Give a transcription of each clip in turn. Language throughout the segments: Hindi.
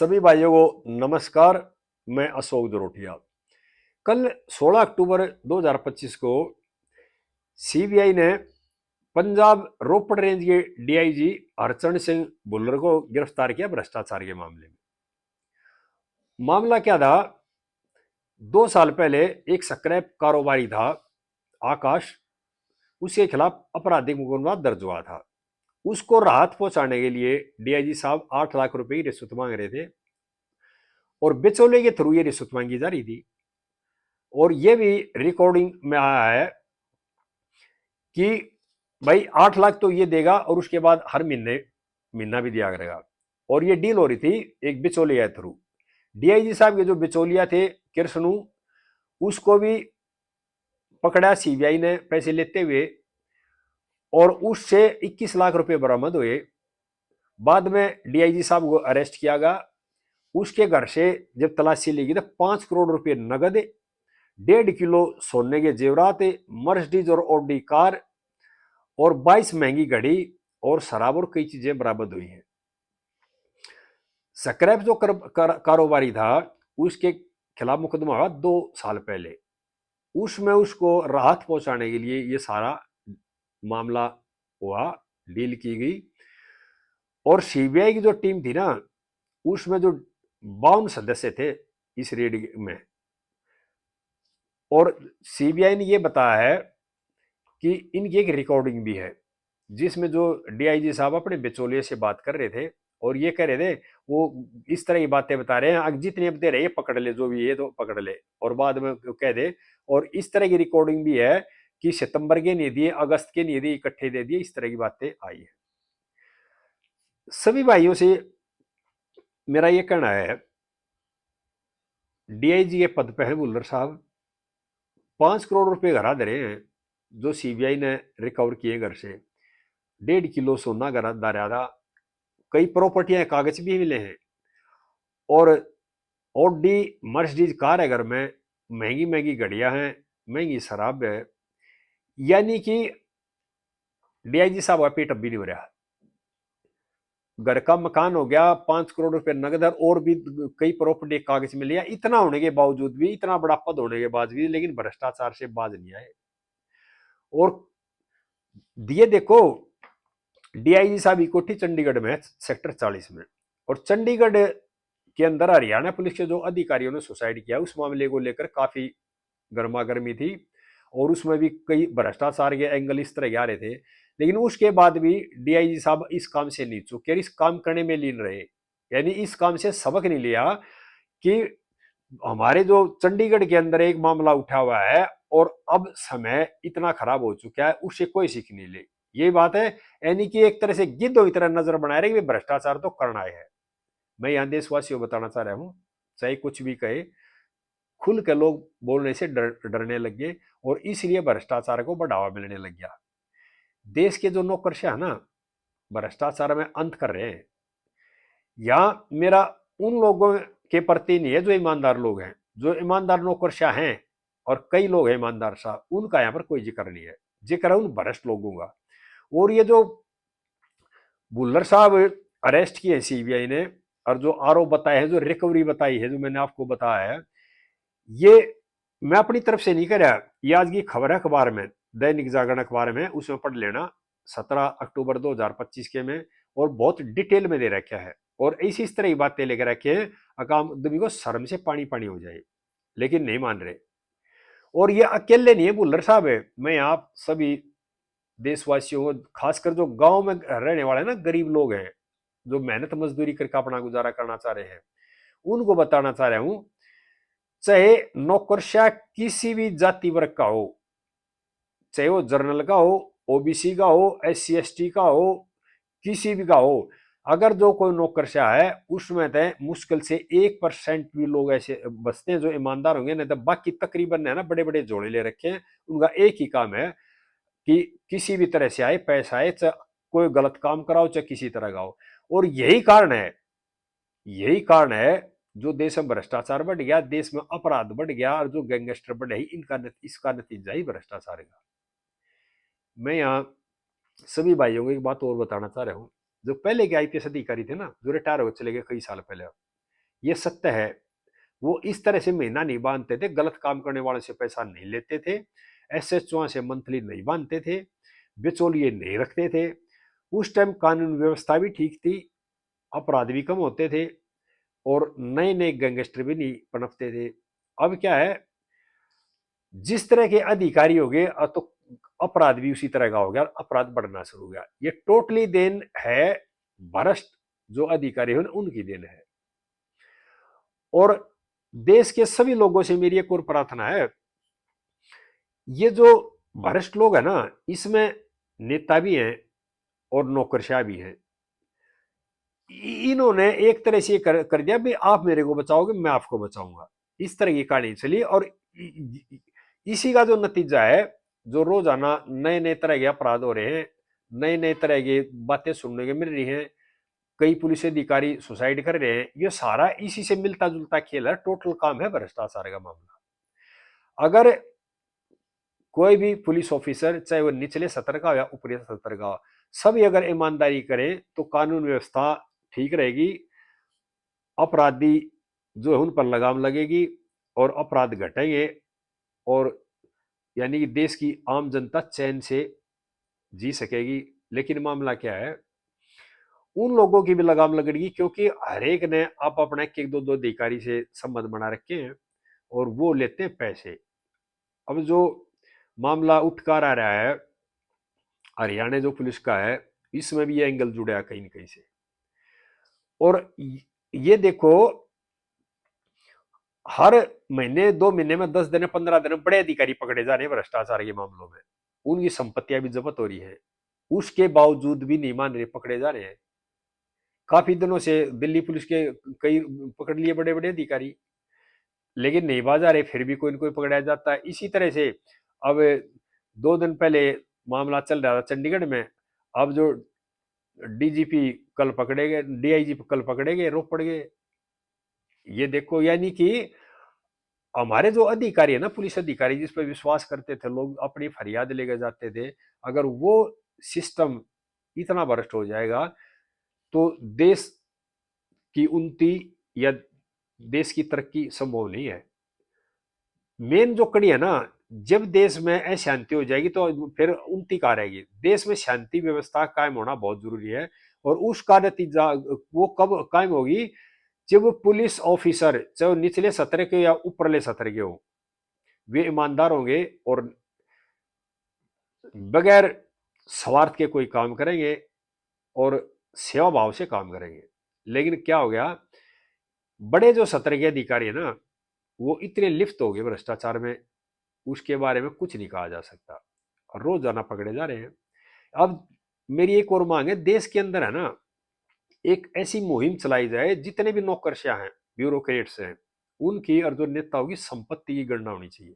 सभी भाइयों को नमस्कार। मैं अशोक जरोटिया। कल 16 अक्टूबर 2025 को सीबीआई ने पंजाब रोपड़ रेंज के डीआईजी हरचरण सिंह भुल्लर को गिरफ्तार किया भ्रष्टाचार के मामले में। मामला क्या था? 2 साल पहले एक स्क्रैप कारोबारी था आकाश, उसके खिलाफ आपराधिक मुकदमा दर्ज हुआ था। उसको राहत पहुंचाने के लिए डीआईजी साहब 8 लाख रुपए की रिश्वत मांग रहे थे और बिचौले के थ्रू ये रिश्वत मांगी जा रही थी। और ये भी रिकॉर्डिंग में आया है कि भाई 8 लाख तो ये देगा और उसके बाद हर महीना भी दिया करेगा। और ये डील हो रही थी एक बिचौलिया के थ्रू। डीआईजी साहब के जो बिचौलिया थे कृष्णू, उसको भी पकड़ा सीबीआई ने पैसे लेते हुए और उससे 21 लाख रुपए बरामद हुए। बाद में डीआईजी साहब को अरेस्ट किया गया। उसके घर से जब तलाशी ली गई तो 5 करोड़ रुपए नगद, 1.5 किलो सोने के जेवरात, मर्सिडीज और ऑडी कार और 22 महंगी घड़ी और शराब और कई चीजें बरामद हुई हैं। स्क्रैप जो कारोबारी था उसके खिलाफ मुकदमा हुआ 2 साल पहले। उसमें उसको राहत पहुंचाने के लिए ये सारा मामला हुआ, डील की गई। और सीबीआई की जो टीम थी ना, उसमें जो 52 सदस्य थे इस रेड में। और सीबीआई ने ये बताया है कि इनकी एक रिकॉर्डिंग भी है जिसमें जो डीआईजी साहब अपने बिचौलिए से बात कर रहे थे और ये कह रहे थे, वो इस तरह की बातें बता रहे हैं, जितनी अब दे रहे पकड़ ले, जो भी ये तो पकड़ ले, और बाद में कह दे। और इस तरह की रिकॉर्डिंग भी है कि सितंबर के नहीं दिए, अगस्त के नहीं दिए, इकट्ठे दे दिए, इस तरह की बातें आई है। सभी भाइयों से मेरा ये कहना है, डीआईजी के पद पे है भुल्लर साहब, 5 करोड़ रुपए घरा दे रहे हैं जो सीबीआई ने रिकवर किए घर से। 1.5 किलो सोना घरा दारा था, कई प्रॉपर्टियां कागज भी मिले हैं और ऑडी मर्सिडीज कार है घर में, महंगी महंगी घड़ियां हैं, महंगी शराब है। यानी कि डीआईजी साहब का पेट अब भी नहीं हो रहा। घर का मकान हो गया, 5 करोड़ रुपए नगद और भी कई प्रॉपर्टी कागज में लिया। इतना होने के बावजूद भी, इतना बड़ा पद होने के बाद भी, लेकिन भ्रष्टाचार से बाज नहीं आए। और दिए देखो, डीआईजी साहब की कोठी चंडीगढ़ में है, सेक्टर 40 में। और चंडीगढ़ के अंदर हरियाणा पुलिस के जो अधिकारियों ने सुसाइड किया उस मामले को लेकर काफी गर्मा गर्मी थी और उसमें भी कई भ्रष्टाचार के एंगल इस तरह के आ रहे थे। लेकिन उसके बाद भी डीआईजी साहब इस काम से नहीं चूके, इस काम करने में लीन रहे। यानी इस काम से सबक नहीं लिया कि हमारे जो चंडीगढ़ के अंदर एक मामला उठा हुआ है और अब समय इतना खराब हो चुका है, उससे कोई सीख नहीं ले। ये बात है, यानी कि एक तरह से गिद्धों की तरह नजर बना रहे कि भ्रष्टाचार तो करना है। मैं यहां देशवासियों को बताना चाह रहा हूं, चाहे कुछ भी कहे, खुल के लोग बोलने से डरने लग गए और इसलिए भ्रष्टाचार को बढ़ावा मिलने लग गया। देश के जो नौकरशाह ना भ्रष्टाचार में अंत कर रहे हैं। यहां मेरा उन लोगों के प्रति नहीं है जो ईमानदार लोग हैं, जो ईमानदार नौकरशाह हैं और कई लोग हैं ईमानदार शाह, उनका यहाँ पर कोई जिक्र नहीं है। जिक्र है उन भ्रष्ट लोगों का। और ये जो भुल्लर साहब अरेस्ट किए सीबीआई ने और जो आरोप बताए हैं, जो रिकवरी बताई है, जो मैंने आपको बताया है, ये मैं अपनी तरफ से नहीं कर रहा। ये आज की खबर है अखबार में, दैनिक जागरण अखबार में, उसमें पढ़ लेना, 17 अक्टूबर 2025 के में। और बहुत डिटेल में दे रखा है और ऐसी इस तरह की बातें लेकर रखे हैं, अकाम आदमी को शर्म से पानी पानी हो जाए, लेकिन नहीं मान रहे। और ये अकेले नहीं है भुल्लर साहब है। मैं आप सभी देशवासियों को, खासकर जो गांव में रहने वाले ना गरीब लोग हैं, जो मेहनत मजदूरी करके अपना गुजारा करना चाह रहे हैं, उनको बताना चाह रहा हूं, चाहे नौकरशाह किसी भी जाति वर्ग का हो, चाहे वो जर्नल का हो, ओबीसी का हो, SC ST का हो, किसी भी का हो, अगर जो कोई नौकरशाह है उसमें तय मुश्किल से 1% भी लोग ऐसे बचते हैं जो ईमानदार होंगे, नहीं तो बाकी तकरीबन है ना बड़े बड़े जोड़े ले रखे हैं। उनका एक ही काम है कि किसी भी तरह से आए, पैसा आए, चाहे कोई गलत काम कराओ, चाहे किसी तरह का हो। और यही कारण है जो देश में भ्रष्टाचार बढ़ गया, देश में अपराध बढ़ गया और जो गैंगस्टर बढ़े, इसका नतीजा ही भ्रष्टाचार का। मैं यहाँ सभी भाइयों को एक बात और बताना चाह रहा हूँ। जो पहले के आईपीएस अधिकारी थे ना, जो रिटायर हो चले गए कई साल पहले, ये सत्य है। वो इस तरह से महीना नहीं बांधते थे, गलत काम करने वालों से पैसा नहीं लेते थे, एसएचओ से मंथली नहीं बांधते थे, बिचौलिए नहीं रखते थे। उस टाइम कानून व्यवस्था भी ठीक थी, अपराध भी कम होते थे और नए नए गैंगस्टर भी नहीं पनपते थे। अब क्या है, जिस तरह के अधिकारी हो गए तो अपराध भी उसी तरह का हो गया, अपराध बढ़ना शुरू हो गया। ये टोटली देन है भ्रष्ट जो अधिकारी हैं उनकी देन है। और देश के सभी लोगों से मेरी एक और प्रार्थना है, ये जो भ्रष्ट लोग है ना, इसमें नेता भी हैं और नौकरशाह भी हैं। इन्होंने एक तरह से कर दिया भी आप मेरे को बचाओगे मैं आपको बचाऊंगा, इस तरह की कहानी चली। और इसी का जो नतीजा है, जो रोजाना नए नए तरह के अपराध हो रहे हैं, नए नए तरह की बातें सुनने को मिल रही हैं, कई पुलिस अधिकारी सुसाइड कर रहे हैं, ये सारा इसी से मिलता जुलता खेल है। टोटल काम है भ्रष्टाचार का मामला। अगर कोई भी पुलिस ऑफिसर, चाहे वो निचले सतर का हो या ऊपरी सतर का हो, सभी अगर ईमानदारी करें तो कानून व्यवस्था ठीक रहेगी, अपराधी जो है उन पर लगाम लगेगी और अपराध घटेंगे, और यानी कि देश की आम जनता चैन से जी सकेगी। लेकिन मामला क्या है, उन लोगों की भी लगाम लगेगी क्योंकि हर एक ने आप अपना एक दो दो अधिकारी से संबंध बना रखे हैं और वो लेते हैं पैसे। अब जो मामला उठकर आ रहा है हरियाणा जो पुलिस का है, इसमें भी ये एंगल जुड़ा है कहीं न कहीं से। और ये देखो, हर महीने 2 महीने में 10 दिन 15 दिन बड़े अधिकारी पकड़े जा रहे हैं भ्रष्टाचार के मामलों में, उनकी संपत्तियां भी जब्त हो रही है, उसके बावजूद भी नहीं मान रहे, पकड़े जा रहे हैं। काफी दिनों से दिल्ली पुलिस के कई पकड़ लिए बड़े बड़े अधिकारी, लेकिन नहीं बाज आ रहे, फिर भी कोई न कोई पकड़ा जाता है। इसी तरह से अब 2 दिन पहले मामला चल रहा था चंडीगढ़ में, अब जो डीजीपी कल पकड़े गए, डीआईजी कल पकड़े गए, रोपड़ गए। ये देखो, यानी कि हमारे जो अधिकारी है ना, पुलिस अधिकारी जिस पर विश्वास करते थे लोग, अपनी फरियाद लेकर जाते थे, अगर वो सिस्टम इतना भ्रष्ट हो जाएगा तो देश की उन्नति या देश की तरक्की संभव नहीं है। मेन जो कड़ी है ना, जब देश में अशांति हो जाएगी तो फिर उन्नति कहाँ रहेगी। देश में शांति व्यवस्था कायम होना बहुत जरूरी है, और उसका नतीजा वो कब कायम होगी, जब पुलिस ऑफिसर चाहे निचले सत्र के या ऊपरले सत्र के हो, वे ईमानदार होंगे और बगैर स्वार्थ के कोई काम करेंगे और सेवा भाव से काम करेंगे। लेकिन क्या हो गया, बड़े जो सत्र के अधिकारी है ना, वो इतने लिप्त हो गए भ्रष्टाचार में, उसके बारे में कुछ नहीं कहा जा सकता, रोजाना पकड़े जा रहे हैं। अब मेरी एक और मांग है, देश के अंदर है ना, एक ऐसी मुहिम चलाई जाए, जितने भी नौकरशाह हैं, ब्यूरोक्रेट्स हैं, उनकी और जो नेताओं की संपत्ति की गणना होनी चाहिए।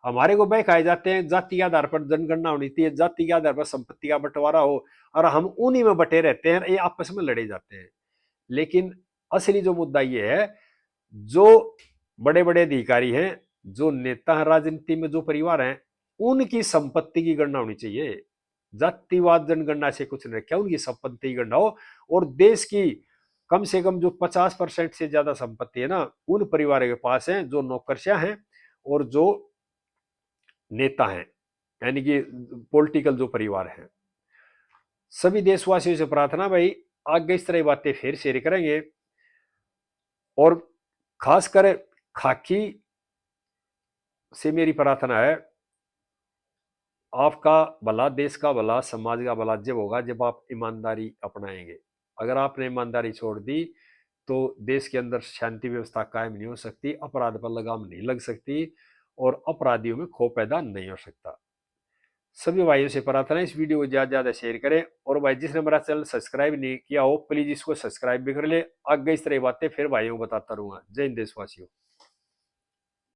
हमारे को बहकाए जाते हैं जाति के आधार पर जनगणना होनी चाहिए, जाति के आधार पर संपत्ति का बंटवारा हो, और हम उन्हीं में बटे रहते हैं, ये आपस में लड़े जाते हैं। लेकिन असली जो मुद्दा ये है, जो बड़े बड़े अधिकारी हैं, जो नेता हैं राजनीति में, जो परिवार हैं, उनकी संपत्ति की गणना होनी चाहिए। जातिवाद जनगणना से कुछ नहीं, क्या उनकी संपत्ति की गणना हो, और देश की कम से कम जो 50% से ज्यादा संपत्ति है ना, उन परिवारों के पास है, जो नौकरशाह हैं और जो नेता हैं, यानी कि पॉलिटिकल जो परिवार है। सभी देशवासियों से प्रार्थना, भाई आगे इस तरह की बातें फिर शेयर करेंगे, और खासकर खाकी से मेरी प्रार्थना है, आपका भला, देश का भला, समाज का भला जब होगा जब आप ईमानदारी अपनाएंगे। अगर आपने ईमानदारी छोड़ दी तो देश के अंदर शांति व्यवस्था कायम नहीं हो सकती, अपराध पर लगाम नहीं लग सकती, और अपराधियों में खौफ पैदा नहीं हो सकता। सभी भाइयों से प्रार्थना है, इस वीडियो को ज्यादा ज्यादा शेयर करें, और भाई जिसने मेरा चैनल सब्सक्राइब नहीं किया हो प्लीज इसको सब्सक्राइब भी कर ले। आगे इस तरह की बातें फिर भाइयों को बताता रहूंगा। जय हिंद देशवासियों।